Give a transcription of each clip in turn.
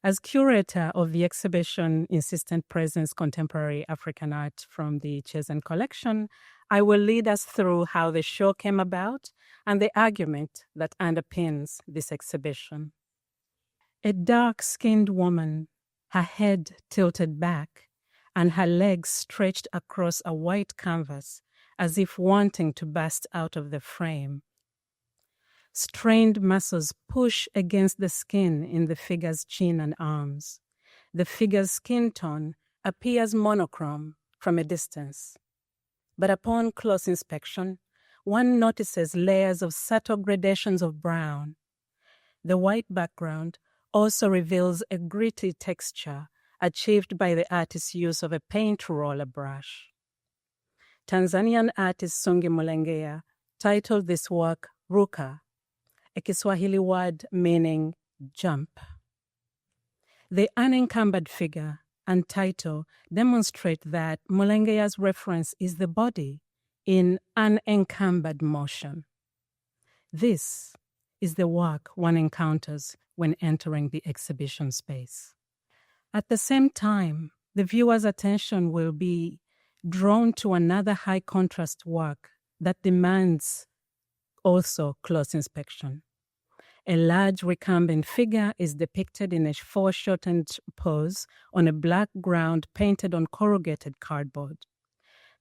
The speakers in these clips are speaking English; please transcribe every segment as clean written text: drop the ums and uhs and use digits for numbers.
As curator of the exhibition Insistent Presence Contemporary African Art from the Chazen Collection, I will lead us through how the show came about and the argument that underpins this exhibition. A dark-skinned woman, her head tilted back and her legs stretched across a white canvas as if wanting to burst out of the frame. Strained muscles push against the skin in the figure's chin and arms. The figure's skin tone appears monochrome from a distance. But upon close inspection, one notices layers of subtle gradations of brown. The white background also reveals a gritty texture achieved by the artist's use of a paint roller brush. Tanzanian artist Sungi Mulengea titled this work Ruka, a Kiswahili word meaning jump. The unencumbered figure and title demonstrate that Mulengea's reference is the body in unencumbered motion. This is the work one encounters when entering the exhibition space. At the same time, the viewer's attention will be drawn to another high-contrast work that demands also close inspection. A large recumbent figure is depicted in a foreshortened pose on a black ground painted on corrugated cardboard.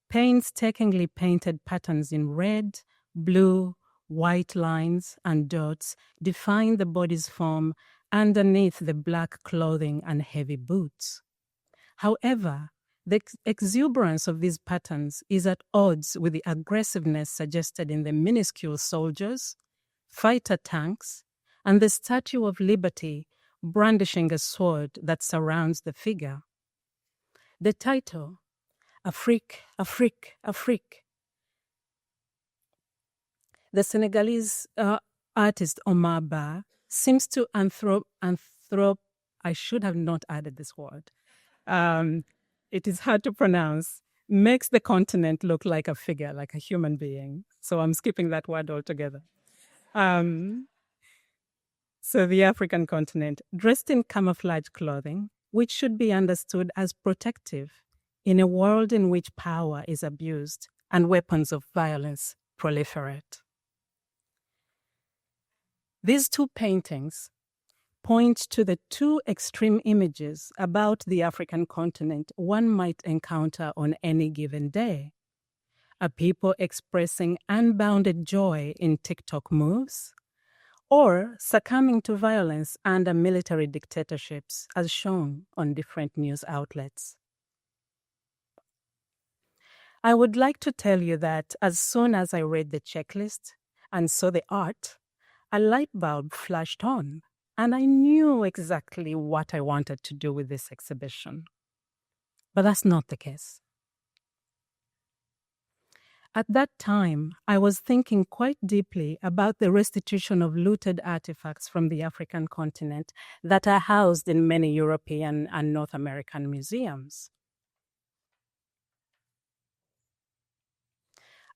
Painstakingly painted patterns in red, blue, white lines and dots define the body's form underneath the black clothing and heavy boots. However, the exuberance of these patterns is at odds with the aggressiveness suggested in the minuscule soldiers, fighter tanks, and the Statue of Liberty brandishing a sword that surrounds the figure. The title, Afrique, Afrique, Afrique. The Senegalese artist Omar Ba seems to I should have not added this word. It is hard to pronounce, makes the continent look like a figure, like a human being. So I'm skipping that word altogether. So the African continent, dressed in camouflage clothing, which should be understood as protective in a world in which power is abused and weapons of violence proliferate. These two paintings point to the two extreme images about the African continent one might encounter on any given day. A people expressing unbounded joy in TikTok moves, or succumbing to violence under military dictatorships, as shown on different news outlets. I would like to tell you that as soon as I read the checklist and saw the art, a light bulb flashed on, and I knew exactly what I wanted to do with this exhibition. But that's not the case. At that time, I was thinking quite deeply about the restitution of looted artifacts from the African continent that are housed in many European and North American museums.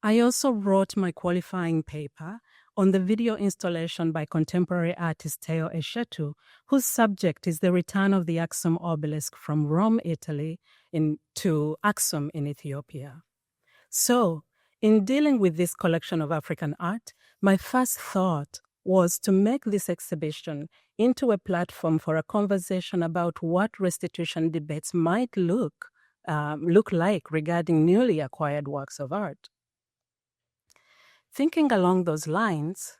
I also wrote my qualifying paper on the video installation by contemporary artist Teo Eshetu, whose subject is the return of the Aksum obelisk from Rome, Italy, to Aksum in Ethiopia. So, in dealing with this collection of African art, my first thought was to make this exhibition into a platform for a conversation about what restitution debates might look like regarding newly acquired works of art. Thinking along those lines,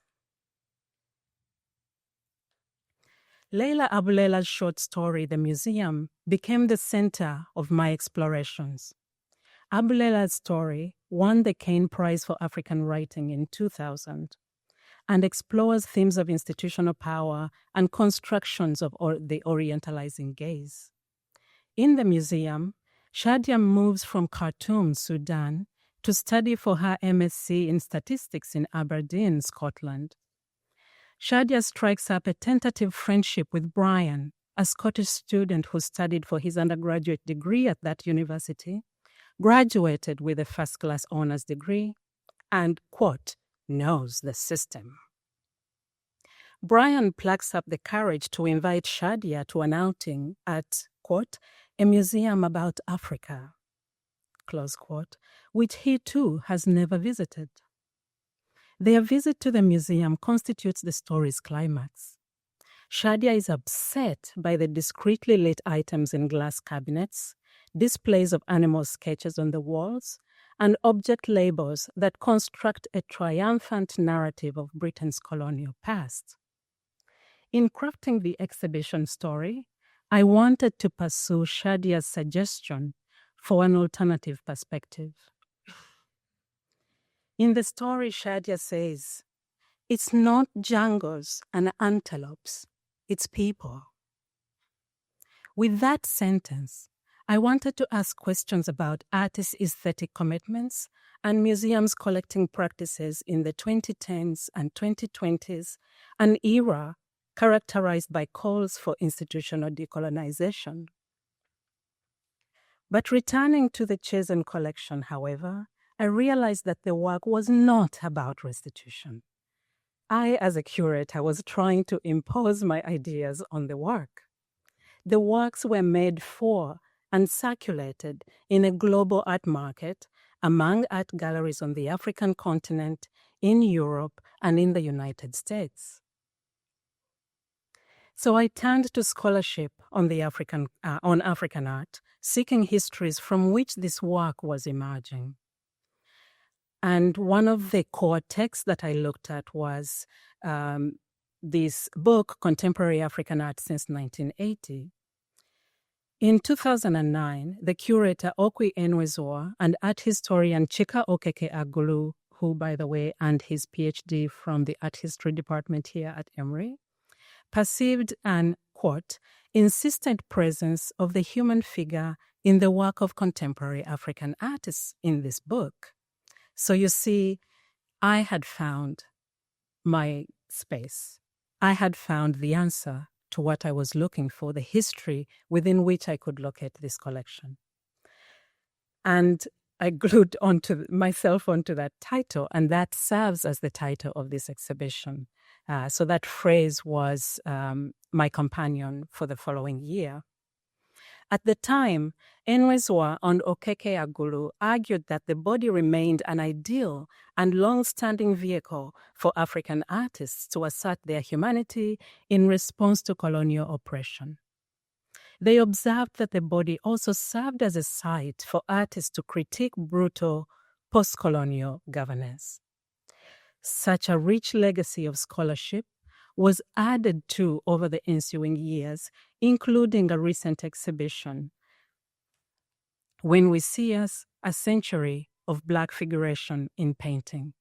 Leila Abulela's short story, The Museum, became the center of my explorations. Abulela's story won the Cain Prize for African Writing in 2000 and explores themes of institutional power and constructions of the orientalizing gaze. In the museum, Shadia moves from Khartoum, Sudan, to study for her MSc in statistics in Aberdeen, Scotland. Shadia strikes up a tentative friendship with Brian, a Scottish student who studied for his undergraduate degree at that university, graduated with a first-class honors degree, and, quote, knows the system. Brian plucks up the courage to invite Shadia to an outing at, quote, a museum about Africa, close quote, which he too has never visited. Their visit to the museum constitutes the story's climax. Shadia is upset by the discreetly lit items in glass cabinets, displays of animal sketches on the walls, and object labels that construct a triumphant narrative of Britain's colonial past. In crafting the exhibition story, I wanted to pursue Shadia's suggestion for an alternative perspective. In the story, Shadia says, "It's not jungles and antelopes, it's people." With that sentence, I wanted to ask questions about artists' aesthetic commitments and museums' collecting practices in the 2010s and 2020s, an era characterized by calls for institutional decolonization. But returning to the Chazen Collection, however, I realized that the work was not about restitution. I, as a curator, was trying to impose my ideas on the work. The works were made for and circulated in a global art market among art galleries on the African continent, in Europe, and in the United States. So I turned to scholarship on African art, seeking histories from which this work was emerging. And one of the core texts that I looked at was this book, Contemporary African Art Since 1980. In 2009, the curator Okwi Enwezor and art historian Chika Okeke Agulu, who, by the way, earned his PhD from the art history department here at Emory, perceived an, quote, insistent presence of the human figure in the work of contemporary African artists in this book. So you see, I had found my space. I had found the answer to what I was looking for, the history within which I could locate this collection. And I glued myself onto that title, and that serves as the title of this exhibition. So that phrase was my companion for the following year. At the time, Enwezor and Okeke Agulu argued that the body remained an ideal and long-standing vehicle for African artists to assert their humanity in response to colonial oppression. They observed that the body also served as a site for artists to critique brutal post-colonial governance. Such a rich legacy of scholarship was added to over the ensuing years, including a recent exhibition, When We See Us, a Century of Black Figuration in Painting.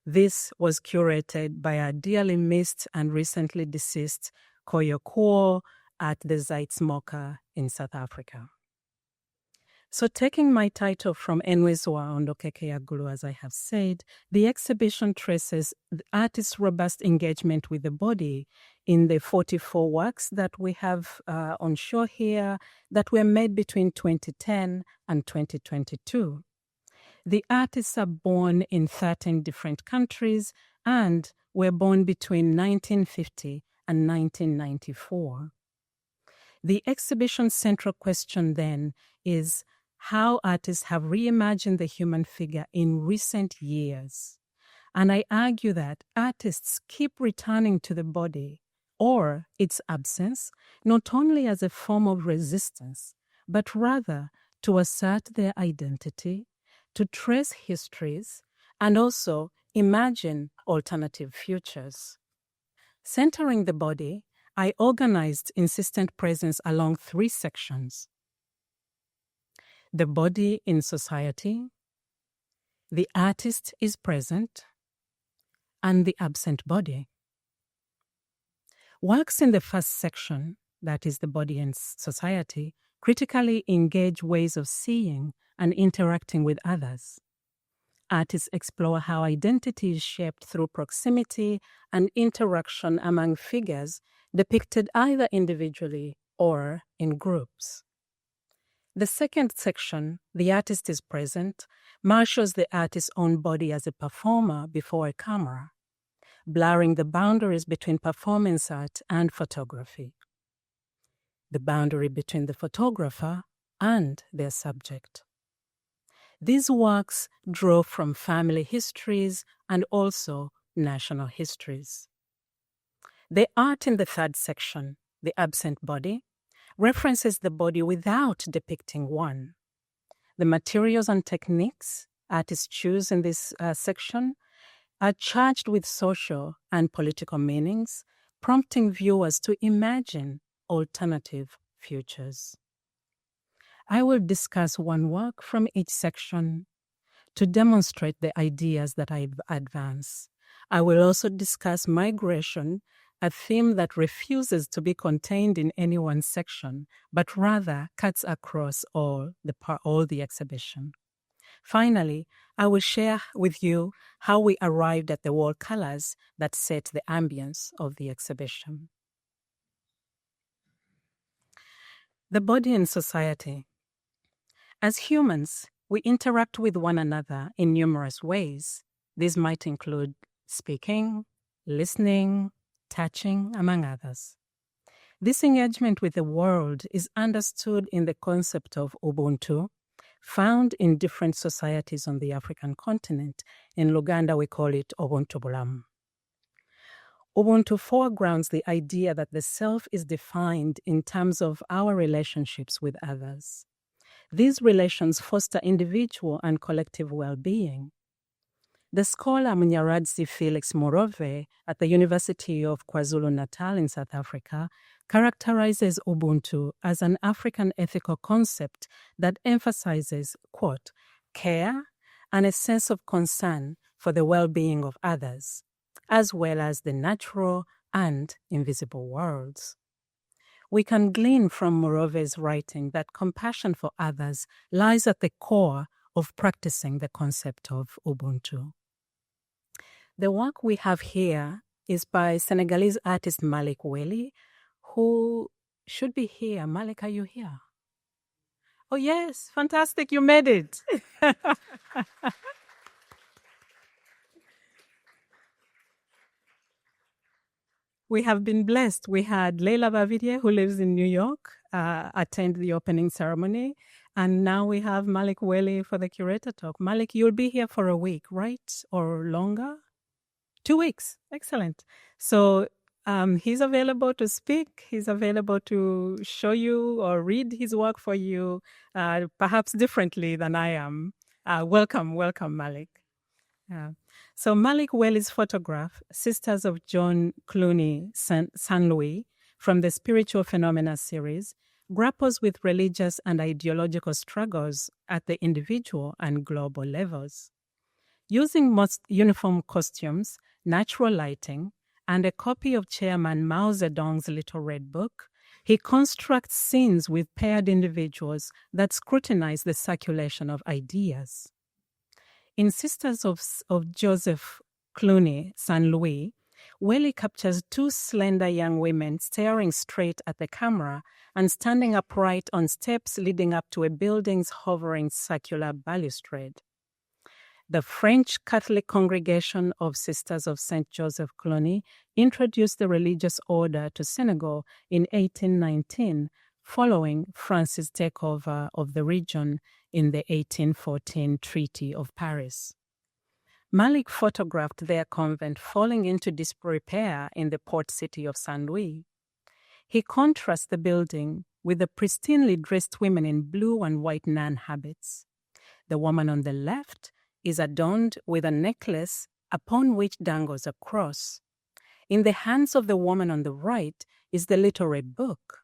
This was curated by our dearly missed and recently deceased Koyo Kuo at the Zeitz in South Africa. So taking my title from Enwezor and Okeke Agulu, as I have said, the exhibition traces the artist's robust engagement with the body in the 44 works that we have on show here that were made between 2010 and 2022. The artists are born in 13 different countries and were born between 1950 and 1994. The exhibition's central question then is how artists have reimagined the human figure in recent years. And I argue that artists keep returning to the body or its absence, not only as a form of resistance, but rather to assert their identity, to trace histories, and also imagine alternative futures. Centering the body, I organized Insistent Presence along 3 sections: the body in society, the artist is present, and the absent body. Works in the first section, that is the body in society, critically engage ways of seeing and interacting with others. Artists explore how identity is shaped through proximity and interaction among figures depicted either individually or in groups. The second section, The Artist is Present, marshals the artist's own body as a performer before a camera. blurring the boundaries between performance art and photography, the boundary between the photographer and their subject. These works draw from family histories and also national histories. The art in the third section, the absent body, references the body without depicting one. The materials and techniques artists choose in this section are charged with social and political meanings, prompting viewers to imagine alternative futures. I will discuss one work from each section to demonstrate the ideas that I advance. I will also discuss migration, a theme that refuses to be contained in any one section, but rather cuts across all the exhibition. Finally, I will share with you how we arrived at the wall colors that set the ambience of the exhibition. The body in society. As humans, we interact with one another in numerous ways. These might include speaking, listening, touching, among others. This engagement with the world is understood in the concept of Ubuntu, found in different societies on the African continent. In Luganda, we call it Ubuntu Bulamu. Ubuntu foregrounds the idea that the self is defined in terms of our relationships with others. These relations foster individual and collective well-being. The scholar Munyaradzi Felix Morove at the University of KwaZulu-Natal in South Africa characterizes Ubuntu as an African ethical concept that emphasizes, quote, care and a sense of concern for the well-being of others, as well as the natural and invisible worlds. We can glean from Morove's writing that compassion for others lies at the core of practicing the concept of Ubuntu. The work we have here is by Senegalese artist Malik Weli, who should be here. Malik, are you here? Oh, yes. Fantastic. You made it. We have been blessed. We had Leila Bavidie, who lives in New York, attend the opening ceremony. And now we have Malik Weli for the curator talk. Malik, you'll be here for a week, right? Or longer? 2 weeks. Excellent. So he's available to speak. He's available to show you or read his work for you, perhaps differently than I am. Welcome, Malik. So Malik Weli's photograph, Sisters of John Clooney San Louis, from the Spiritual Phenomena series, grapples with religious and ideological struggles at the individual and global levels. Using most uniform costumes, natural lighting, and a copy of Chairman Mao Zedong's Little Red Book, he constructs scenes with paired individuals that scrutinize the circulation of ideas. In Sisters of Joseph Clooney, San Louis, Weli captures two slender young women staring straight at the camera and standing upright on steps leading up to a building's hovering circular balustrade. The French Catholic Congregation of Sisters of St. Joseph Clooney introduced the religious order to Senegal in 1819, following France's takeover of the region in the 1814 Treaty of Paris. Malik photographed their convent falling into disrepair in the port city of Saint Louis. He contrasts the building with the pristinely dressed women in blue and white nun habits. The woman on the left is adorned with a necklace upon which dangles a cross. In the hands of the woman on the right is the Little Red Book,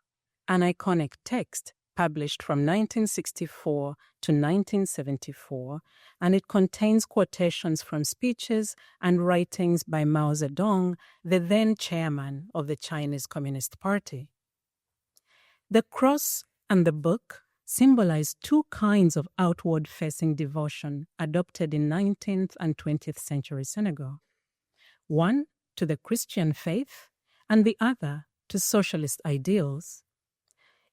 an iconic text published from 1964 to 1974, and it contains quotations from speeches and writings by Mao Zedong, the then chairman of the Chinese Communist Party. The cross and the book symbolize two kinds of outward-facing devotion adopted in 19th and 20th century Senegal. One to the Christian faith and the other to socialist ideals.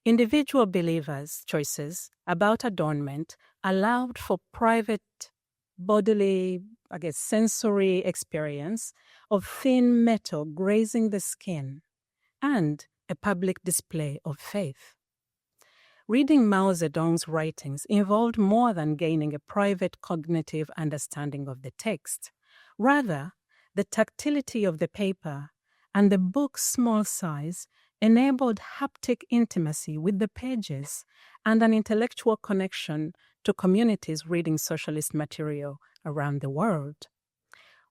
Individual believers' choices about adornment allowed for private bodily sensory experience of thin metal grazing the skin and a public display of faith. Reading Mao Zedong's writings involved more than gaining a private cognitive understanding of the text. Rather, the tactility of the paper and the book's small size enabled haptic intimacy with the pages and an intellectual connection to communities reading socialist material around the world.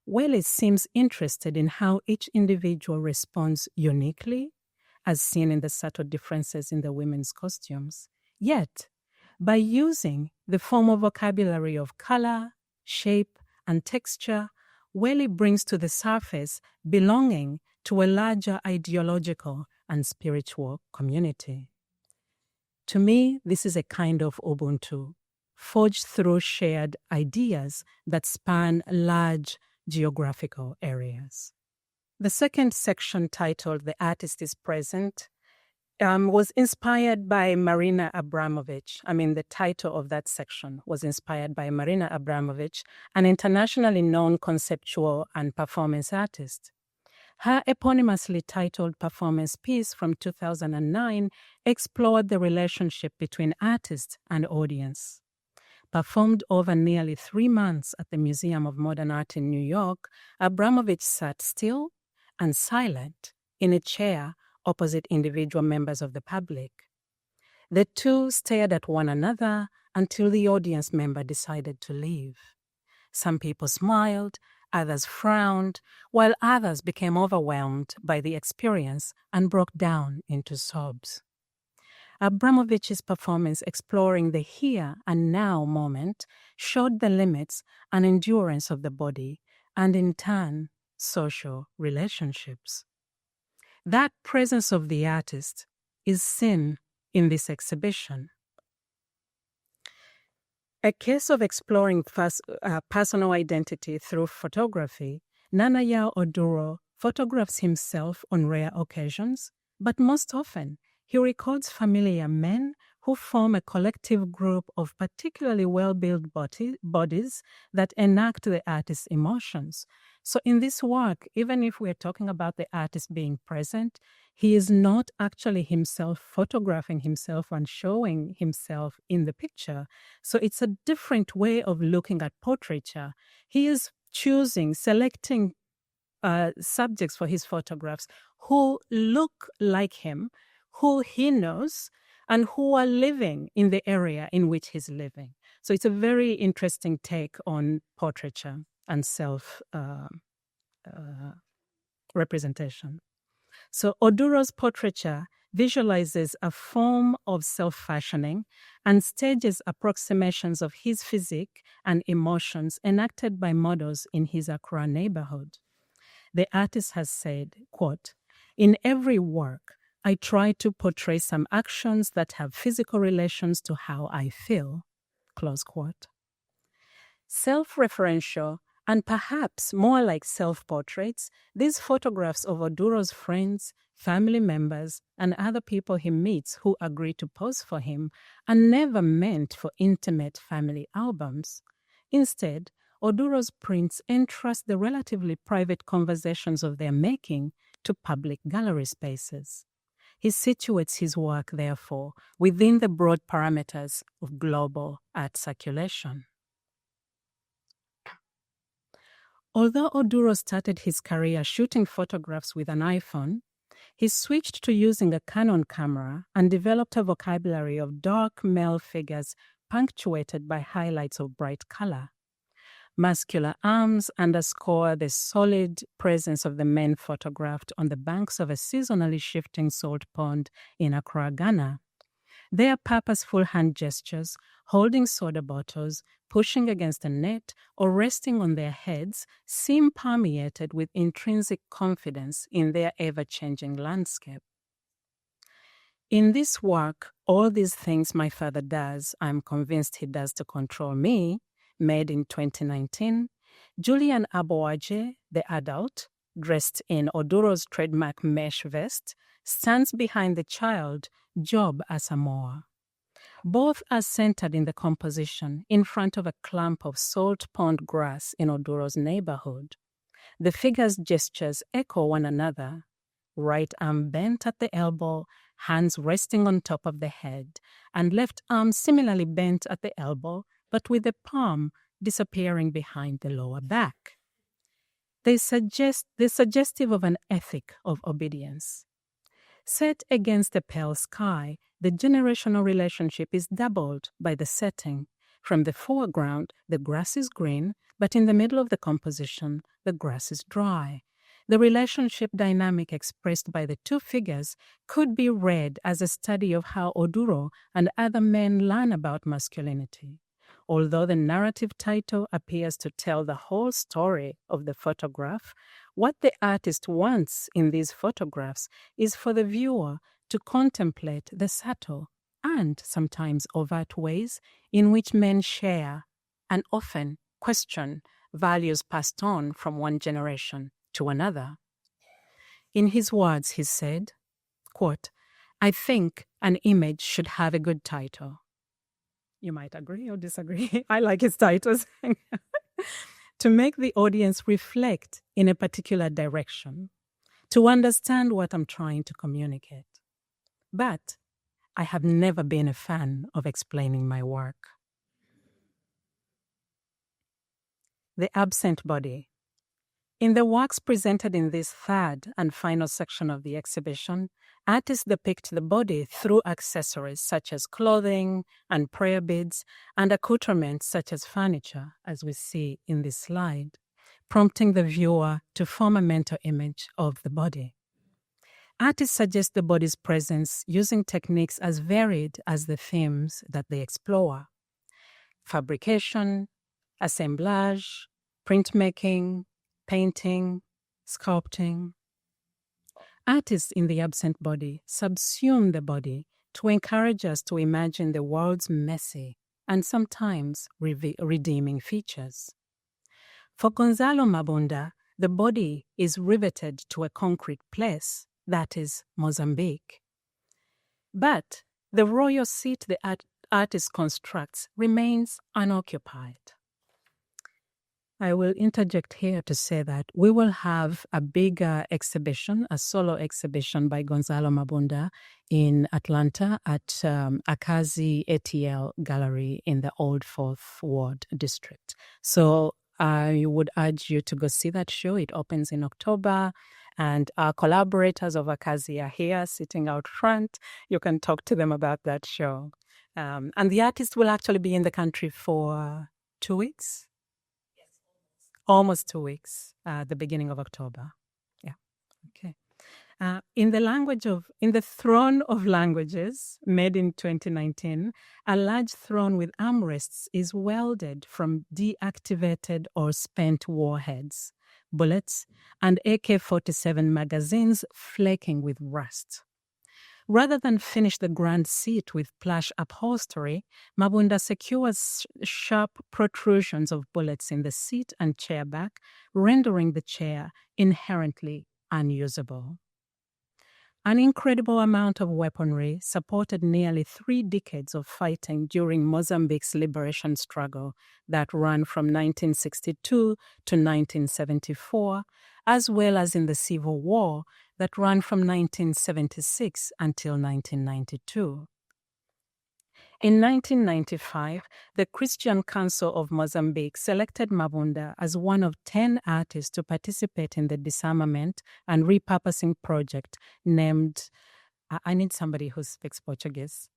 Whaley seems interested in how each individual responds uniquely, as seen in the subtle differences in the women's costumes. Yet, by using the formal vocabulary of color, shape, and texture, Whaley brings to the surface belonging to a larger ideological and spiritual community. To me, this is a kind of Ubuntu, forged through shared ideas that span large geographical areas. The second section, titled The Artist is Present, was inspired by Marina Abramovich. The title of that section was inspired by Marina Abramovich, an internationally known conceptual and performance artist. Her eponymously titled performance piece from 2009 explored the relationship between artist and audience. Performed over nearly 3 months at the Museum of Modern Art in New York, Abramovich sat still and silent in a chair opposite individual members of the public. The two stared at one another until the audience member decided to leave. Some people smiled, others frowned, while others became overwhelmed by the experience and broke down into sobs. Abramovich's performance exploring the here and now moment showed the limits and endurance of the body and, in turn, social relationships. That presence of the artist is seen in this exhibition. A case of exploring personal identity through photography, Nanaya Oduro photographs himself on rare occasions, but most often he records familiar men who form a collective group of particularly well-built bodies that enact the artist's emotions. So in this work, even if we're talking about the artist being present, he is not actually himself photographing himself and showing himself in the picture. So it's a different way of looking at portraiture. He is selecting subjects for his photographs who look like him, who he knows, and who are living in the area in which he's living. So it's a very interesting take on portraiture and self-representation. So Oduro's portraiture visualizes a form of self-fashioning and stages approximations of his physique and emotions enacted by models in his Accra neighborhood. The artist has said, quote, "In every work, I try to portray some actions that have physical relations to how I feel," close quote. Self-referential and perhaps more like self-portraits, these photographs of Oduro's friends, family members, and other people he meets who agree to pose for him are never meant for intimate family albums. Instead, Oduro's prints entrust the relatively private conversations of their making to public gallery spaces. He situates his work, therefore, within the broad parameters of global art circulation. Although Oduro started his career shooting photographs with an iPhone, he switched to using a Canon camera and developed a vocabulary of dark male figures punctuated by highlights of bright color. Muscular arms underscore the solid presence of the men photographed on the banks of a seasonally shifting salt pond in Accra, Ghana. Their purposeful hand gestures, holding soda bottles, pushing against a net, or resting on their heads seem permeated with intrinsic confidence in their ever-changing landscape. In this work, All These Things My Father Does, I'm Convinced He Does to Control Me, made in 2019, Julian Aboaje, the adult, dressed in Oduro's trademark mesh vest, stands behind the child, Job Asamoah. Both are centered in the composition in front of a clump of salt pond grass in Oduro's neighborhood. The figures' gestures echo one another. Right arm bent at the elbow, hands resting on top of the head, and left arm similarly bent at the elbow, but with the palm disappearing behind the lower back. They're suggestive of an ethic of obedience. Set against a pale sky, the generational relationship is doubled by the setting. From the foreground, the grass is green, but in the middle of the composition, the grass is dry. The relationship dynamic expressed by the two figures could be read as a study of how Oduro and other men learn about masculinity. Although the narrative title appears to tell the whole story of the photograph, what the artist wants in these photographs is for the viewer to contemplate the subtle and sometimes overt ways in which men share and often question values passed on from one generation to another. In his words, he said, quote, "I think an image should have a good title." You might agree or disagree. I like his titles. To make the audience reflect in a particular direction, to understand what I'm trying to communicate. But I have never been a fan of explaining my work. The absent body. In the works presented in this third and final section of the exhibition, artists depict the body through accessories such as clothing and prayer beads and accoutrements such as furniture, as we see in this slide, prompting the viewer to form a mental image of the body. Artists suggest the body's presence using techniques as varied as the themes that they explore: fabrication, assemblage, printmaking, painting, sculpting. Artists in the absent body subsume the body to encourage us to imagine the world's messy and sometimes redeeming features. For Gonzalo Mabunda, the body is riveted to a concrete place, that is Mozambique. But the royal seat the artist constructs remains unoccupied. I will interject here to say that we will have a bigger exhibition, a solo exhibition by Gonzalo Mabunda in Atlanta at Akazi ATL Gallery in the Old Fourth Ward District. So I would urge you to go see that show. It opens in October, and our collaborators of Akazi are here sitting out front. You can talk to them about that show. And the artist will actually be in the country for 2 weeks. Almost 2 weeks, the beginning of October. Yeah, okay. In the Throne of Languages, made in 2019, a large throne with armrests is welded from deactivated or spent warheads, bullets, and AK-47 magazines flaking with rust. Rather than finish the grand seat with plush upholstery, Mabunda secures sharp protrusions of bullets in the seat and chair back, rendering the chair inherently unusable. An incredible amount of weaponry supported nearly 3 decades of fighting during Mozambique's liberation struggle that ran from 1962 to 1974, as well as in the Civil War that ran from 1976 until 1992. In 1995, the Christian Council of Mozambique selected Mabunda as one of 10 artists to participate in the disarmament and repurposing project named, I need somebody who speaks Portuguese.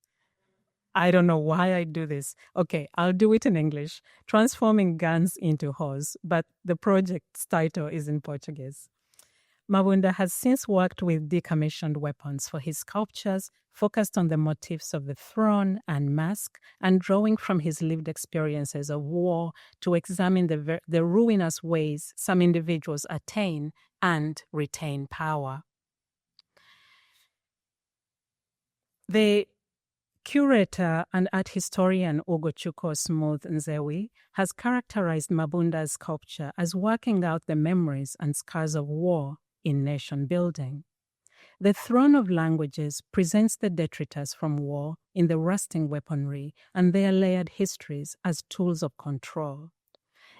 I don't know why I do this. Okay, I'll do it in English. Transforming Guns into Hoes, but the project's title is in Portuguese. Mabunda has since worked with decommissioned weapons for his sculptures, focused on the motifs of the throne and mask, and drawing from his lived experiences of war to examine the ruinous ways some individuals attain and retain power. The curator and art historian Ugochukwu Smooth Nzewi has characterized Mabunda's sculpture as working out the memories and scars of war in nation building. The throne of languages presents the detritus from war in the rusting weaponry and their layered histories as tools of control.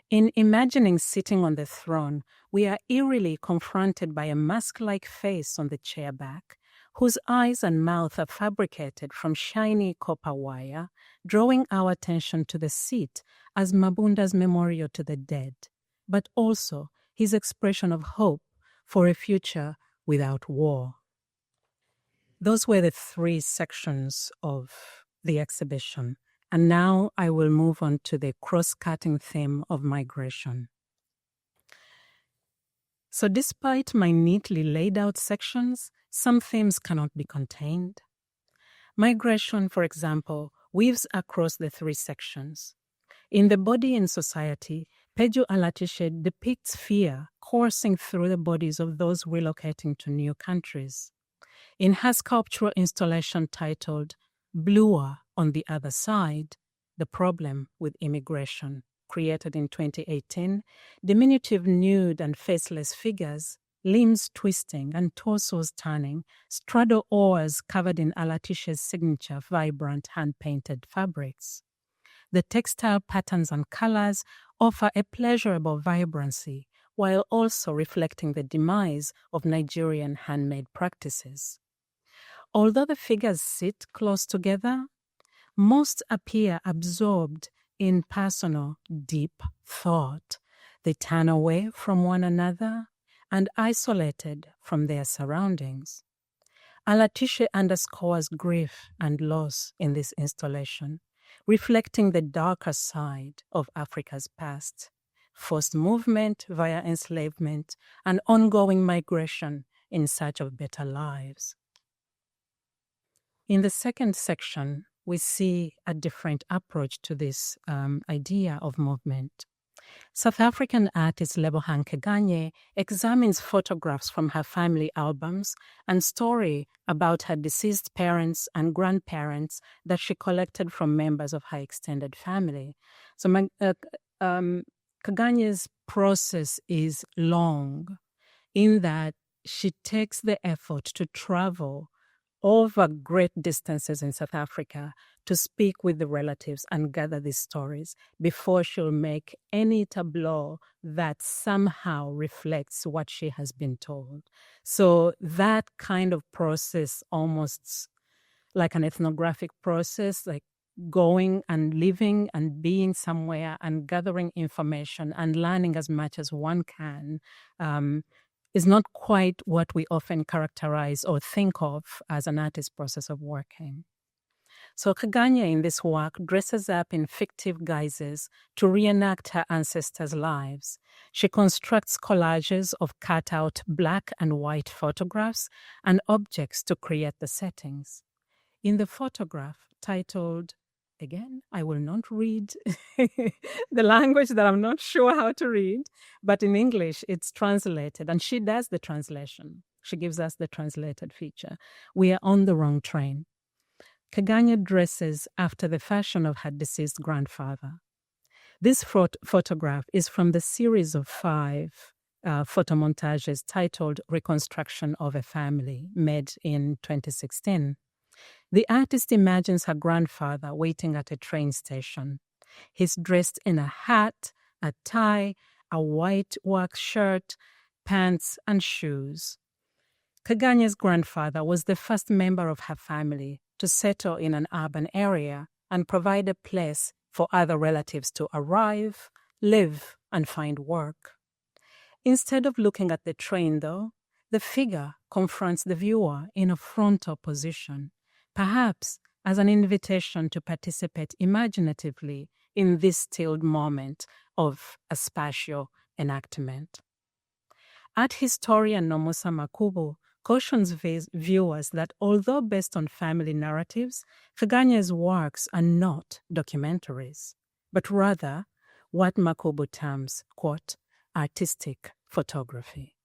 In imagining sitting on the throne, we are eerily confronted by a mask-like face on the chair back, whose eyes and mouth are fabricated from shiny copper wire, drawing our attention to the seat as Mabunda's memorial to the dead, but also his expression of hope for a future without war. Those were the three sections of the exhibition. And now I will move on to the cross-cutting theme of migration. So despite my neatly laid out sections, some themes cannot be contained. Migration, for example, weaves across the three sections. In The Body in Society, Peju Alatishe depicts fear coursing through the bodies of those relocating to new countries. In her sculptural installation titled Bluer on the Other Side, The Problem with Immigration, created in 2018, diminutive nude and faceless figures, limbs twisting and torsos turning, straddle oars covered in Alatishe's signature vibrant hand-painted fabrics. The textile patterns and colors offer a pleasurable vibrancy while also reflecting the demise of Nigerian handmade practices. Although the figures sit close together, most appear absorbed in personal, deep thought. They turn away from one another and isolated from their surroundings. Alatishe underscores grief and loss in this installation, reflecting the darker side of Africa's past, forced movement via enslavement, and ongoing migration in search of better lives. In the second section, we see a different approach to this idea of movement. South African artist Lebohang Keganye examines photographs from her family albums and story about her deceased parents and grandparents that she collected from members of her extended family. So Keganye's process is long in that she takes the effort to travel over great distances in South Africa to speak with the relatives and gather these stories before she'll make any tableau that somehow reflects what she has been told. So that kind of process, almost like an ethnographic process, like going and living and being somewhere and gathering information and learning as much as one can, is not quite what we often characterize or think of as an artist's process of working. So Keganye in this work dresses up in fictive guises to reenact her ancestors' lives. She constructs collages of cut-out black and white photographs and objects to create the settings. In the photograph titled, again, I will not read the language that I'm not sure how to read, but in English it's translated, and she does the translation. She gives us the translated feature. We are on the wrong train. Keganye dresses after the fashion of her deceased grandfather. This photograph is from the series of 5 photomontages titled Reconstruction of a Family, made in 2016. The artist imagines her grandfather waiting at a train station. He's dressed in a hat, a tie, a white work shirt, pants, and shoes. Keganye's grandfather was the first member of her family to settle in an urban area and provide a place for other relatives to arrive, live, and find work. Instead of looking at the train, though, the figure confronts the viewer in a frontal position, perhaps as an invitation to participate imaginatively in this stilled moment of a spatial enactment. Art historian Nomusa Makubu cautions viewers that although based on family narratives, Keganye's works are not documentaries, but rather what Makubu terms, quote, artistic photography.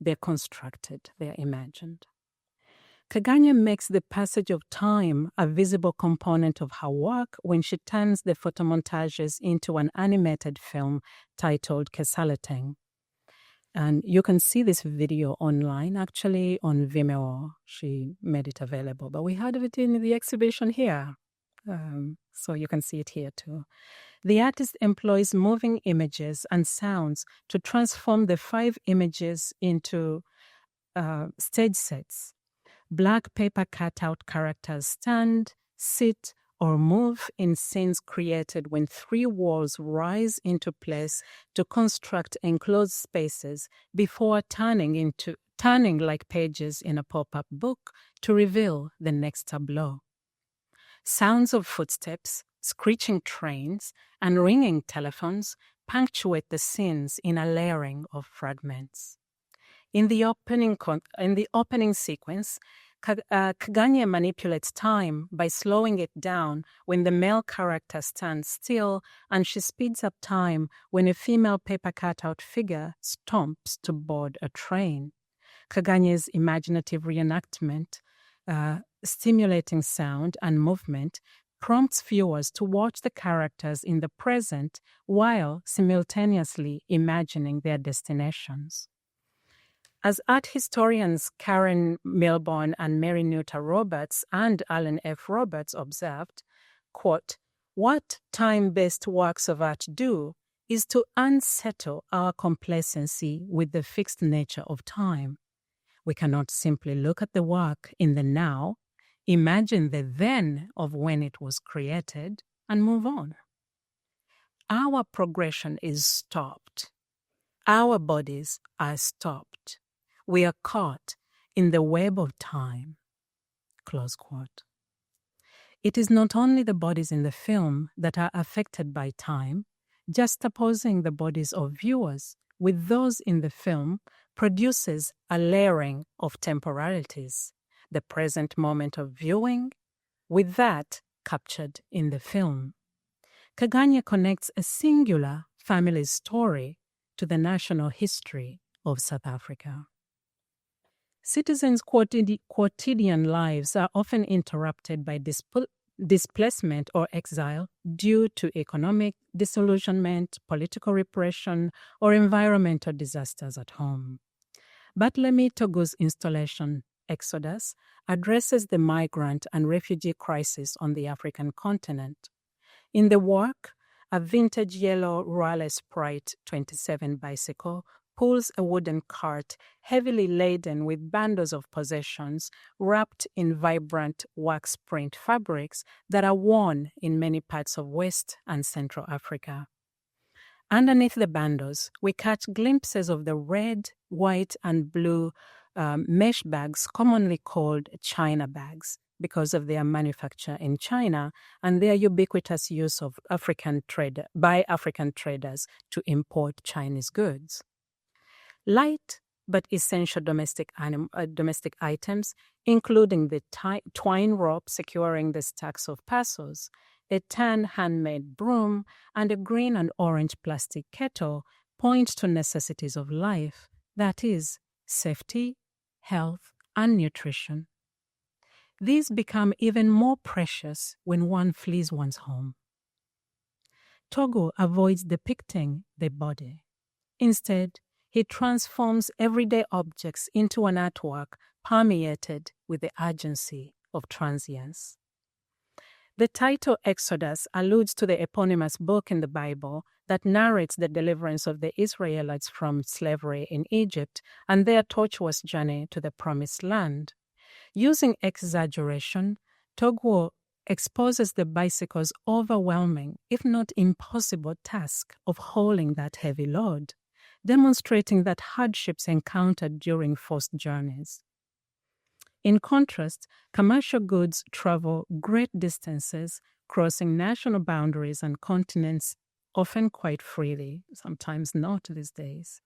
They're constructed, they're imagined. Keganye makes the passage of time a visible component of her work when she turns the photomontages into an animated film titled Kesaleteng. And you can see this video online, actually on Vimeo. She made it available, but we had it in the exhibition here. So you can see it here too. The artist employs moving images and sounds to transform the 5 images into stage sets. Black paper cutout characters stand, sit, or move in scenes created when 3 walls rise into place to construct enclosed spaces before turning like pages in a pop-up book to reveal the next tableau. Sounds of footsteps, screeching trains, and ringing telephones punctuate the scenes in a layering of fragments. In the opening sequence, Kaganye manipulates time by slowing it down when the male character stands still, and she speeds up time when a female paper cutout figure stomps to board a train. Kaganye's imaginative reenactment, stimulating sound and movement, prompts viewers to watch the characters in the present while simultaneously imagining their destinations. As art historians Karen Milborn and Mary Nutter Roberts and Alan F. Roberts observed, quote, "What time-based works of art do is to unsettle our complacency with the fixed nature of time. We cannot simply look at the work in the now, imagine the then of when it was created, and move on. Our progression is stopped. Our bodies are stopped. We are caught in the web of time." Close quote. It is not only the bodies in the film that are affected by time. Juxtaposing the bodies of viewers with those in the film produces a layering of temporalities, the present moment of viewing with that captured in the film. Kaganye connects a singular family's story to the national history of South Africa. Citizens' quotidian lives are often interrupted by displacement or exile due to economic disillusionment, political repression, or environmental disasters at home. Bartlemy Togu's installation, Exodus, addresses the migrant and refugee crisis on the African continent. In the work, a vintage yellow Royal Sprite 27 bicycle pulls a wooden cart heavily laden with bundles of possessions wrapped in vibrant wax print fabrics that are worn in many parts of West and Central Africa. Underneath the bundles, we catch glimpses of the red, white, and blue mesh bags commonly called China bags because of their manufacture in China and their ubiquitous use of by African traders to import Chinese goods. Light but essential domestic items, including the twine rope securing the stacks of parcels, a tan handmade broom, and a green and orange plastic kettle, point to necessities of life, that is, safety, health, and nutrition. These become even more precious when one flees one's home. Togo avoids depicting the body. Instead, he transforms everyday objects into an artwork permeated with the urgency of transience. The title Exodus alludes to the eponymous book in the Bible that narrates the deliverance of the Israelites from slavery in Egypt and their tortuous journey to the Promised Land. Using exaggeration, Togwo exposes the bicycle's overwhelming, if not impossible, task of hauling that heavy load, demonstrating that hardships encountered during forced journeys. In contrast, commercial goods travel great distances, crossing national boundaries and continents, often quite freely, sometimes not these days.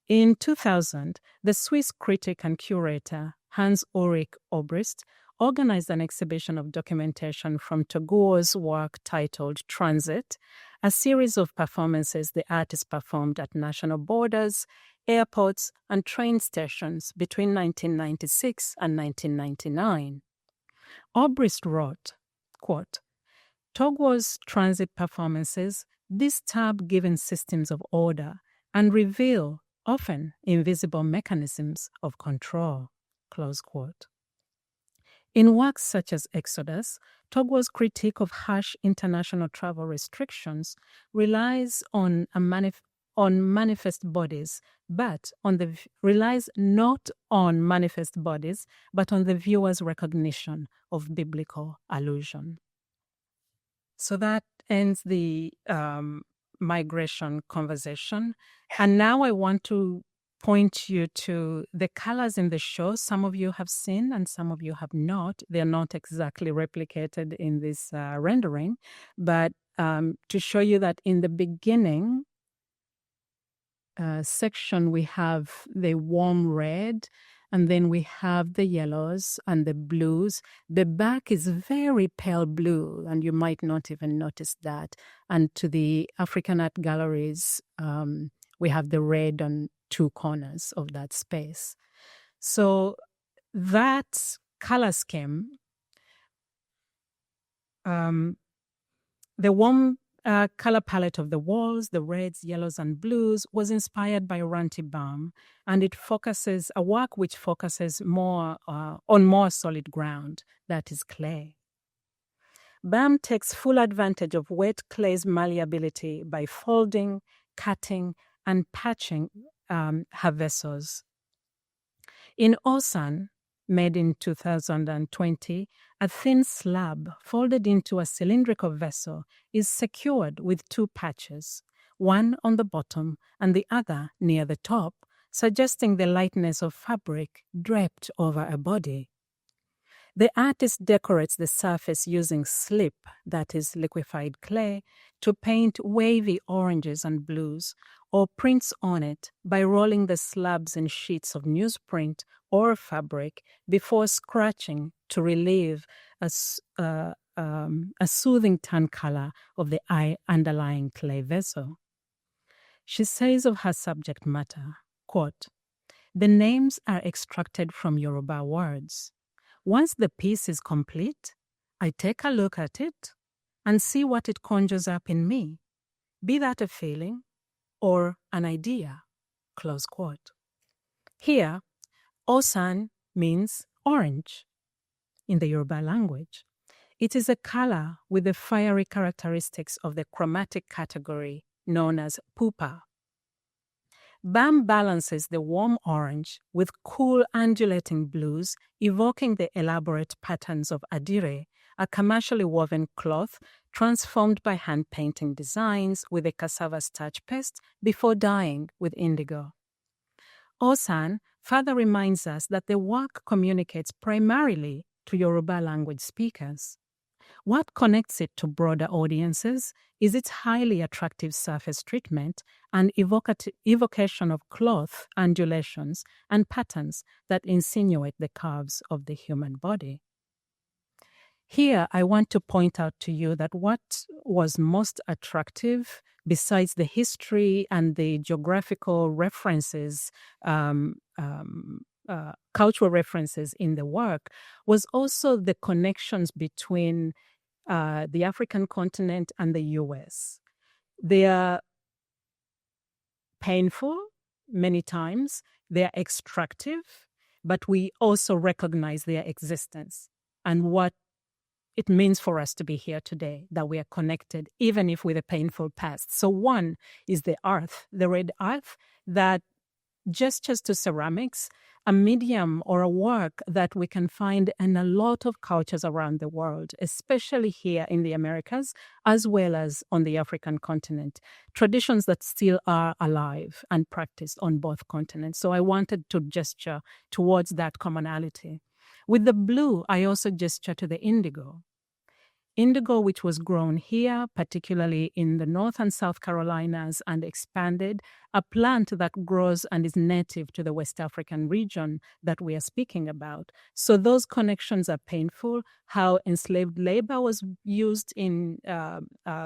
In 2000, the Swiss critic and curator Hans-Ulrich Obrist organized an exhibition of documentation from Toguo's work titled Transit, a series of performances the artist performed at national borders, airports, and train stations between 1996 and 1999. Obrist wrote, quote, "Toguo's transit performances disturb given systems of order and reveal often invisible mechanisms of control, close quote. In works such as Exodus, Togwell's critique of harsh international travel restrictions relies on manifest bodies, but relies not on manifest bodies, but on the viewer's recognition of biblical allusion. So that ends the migration conversation. And now I want to point you to the colors in the show. Some of you have seen and some of you have not. They're not exactly replicated in this rendering, but to show you that in the beginning section, we have the warm red, and then we have the yellows and the blues. The back is very pale blue, and you might not even notice that. And to the African art galleries, we have the red on two corners of that space. So that color scheme, the warm color palette of the walls, the reds, yellows, and blues, was inspired by Ranti Bam, and it focuses a work which focuses more on more solid ground, that is clay. Bam takes full advantage of wet clay's malleability by folding, cutting, and patching her vessels. In Osan, made in 2020, a thin slab folded into a cylindrical vessel is secured with two patches, one on the bottom and the other near the top, suggesting the lightness of fabric draped over a body. The artist decorates the surface using slip, that is liquefied clay, to paint wavy oranges and blues, or prints on it by rolling the slabs in sheets of newsprint or fabric before scratching to relieve a soothing tan color of the underlying clay vessel. She says of her subject matter, quote, "The names are extracted from Yoruba words. Once the piece is complete, I take a look at it and see what it conjures up in me, be that a feeling or an idea," close quote. Here, Osan means orange in the Yoruba language. It is a color with the fiery characteristics of the chromatic category known as pupa. Bam balances the warm orange with cool undulating blues, evoking the elaborate patterns of adire, a commercially woven cloth transformed by hand-painting designs with a cassava starch paste before dyeing with indigo. Osan further reminds us that the work communicates primarily to Yoruba language speakers. What connects it to broader audiences is its highly attractive surface treatment and evocation of cloth undulations and patterns that insinuate the curves of the human body. Here, I want to point out to you that what was most attractive, besides the history and the geographical references, cultural references in the work, was also the connections between the African continent and the US. They are painful many times, they are extractive, but we also recognize their existence and what it means for us to be here today, that we are connected, even if with a painful past. So one is the earth, the red earth, that gestures to ceramics, a medium or a work that we can find in a lot of cultures around the world, especially here in the Americas, as well as on the African continent. Traditions that still are alive and practiced on both continents. So I wanted to gesture towards that commonality. With the blue, I also gesture to the indigo. Indigo, which was grown here, particularly in the North and South Carolinas, and expanded, a plant that grows and is native to the West African region that we are speaking about. So those connections are painful, how enslaved labor was used in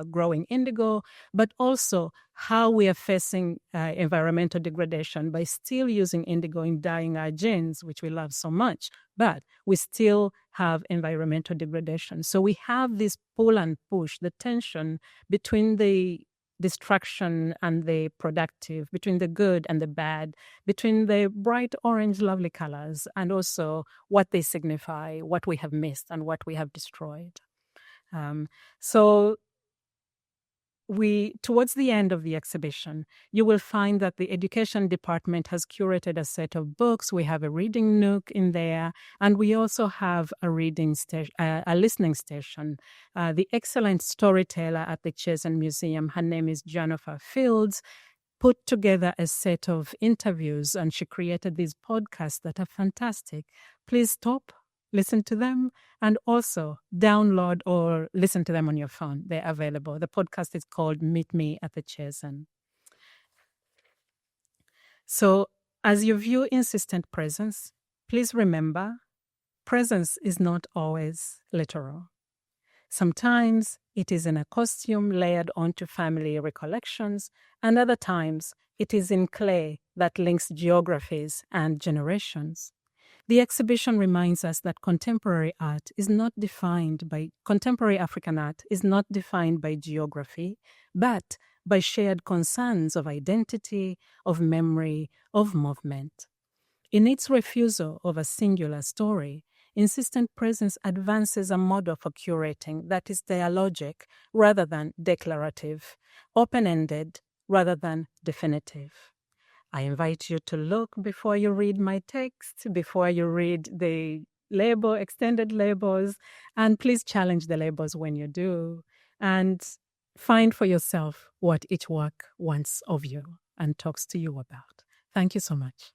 growing indigo, but also how we are facing environmental degradation by still using indigo in dyeing our jeans, which we love so much, but we still have environmental degradation. So we have this pull and push, the tension between the destruction and the productive, between the good and the bad, between the bright orange, lovely colors, and also what they signify, what we have missed and what we have destroyed. So towards the end of the exhibition, you will find that the education department has curated a set of books. We have a reading nook in there, and we also have a listening station. The excellent storyteller at the Chazen Museum, her name is Jennifer Fields, put together a set of interviews, and she created these podcasts that are fantastic. Please stop, listen to them, and also download or listen to them on your phone. They're available. The podcast is called Meet Me at the Chazen. So as you view Insistent Presence, please remember, presence is not always literal. Sometimes it is in a costume layered onto family recollections, and other times it is in clay that links geographies and generations. The exhibition reminds us that contemporary African art is not defined by geography, but by shared concerns of identity, of memory, of movement. In its refusal of a singular story, Insistent Presence advances a model for curating that is dialogic rather than declarative, open-ended rather than definitive. I invite you to look before you read my text, before you read the extended labels, and please challenge the labels when you do, and find for yourself what each work wants of you and talks to you about. Thank you so much.